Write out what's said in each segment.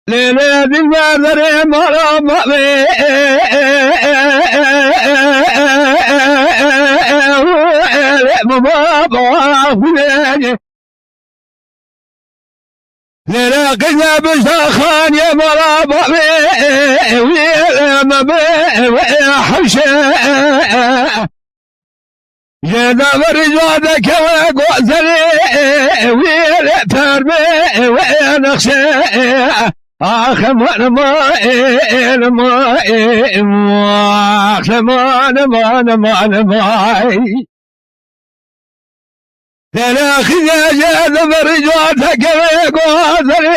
ليلة بالمدر مرام ليلة قلنا بشاخان يا مرام ويا حشا يا دبر جوادك وقوزلي ويا تربي ويا نخشى آخر ما لا خذ يا دبر جوادك وقوزلي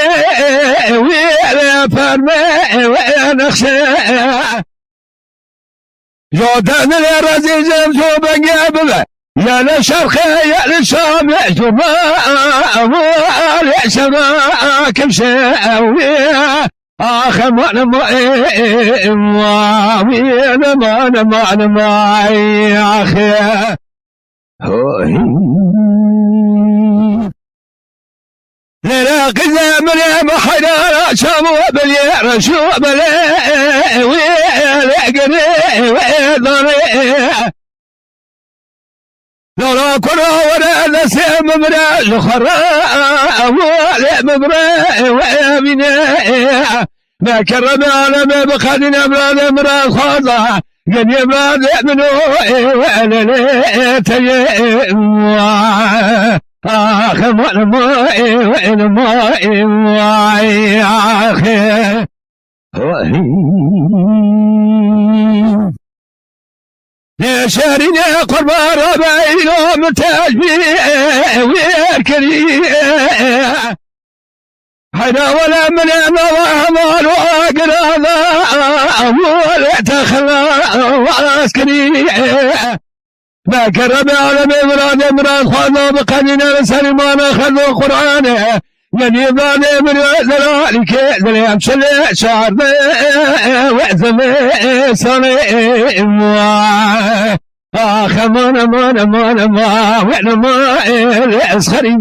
ويا تربي ويا نخشى جودان الرزي زمزو بقابله يا للشرق يا للشام يا جمال يا سماء كل شيء آخر ما يا أخي لا قذا من يا محينا شامو بلي رشو بلي ويا قري ويا ضري لا كنا ولا نسيم مبرا زخرا ولا مبرا ويا بنا ما كرم على ما بخدنا مراد مراد خاضع قد يمراد منو ولا لا تيم آخر ما يا أخي يا شارنا قربان ربعي متاجبي ويركني حدا ولا من وهمان وقراضا ولا تخلى واسكني ما كرم على مراد خذوا بقدنا سلمان خذوا قرآنه يعني بعد من ذلك ذلك شعر وعزم صنيم آخر ما وين ما أسخري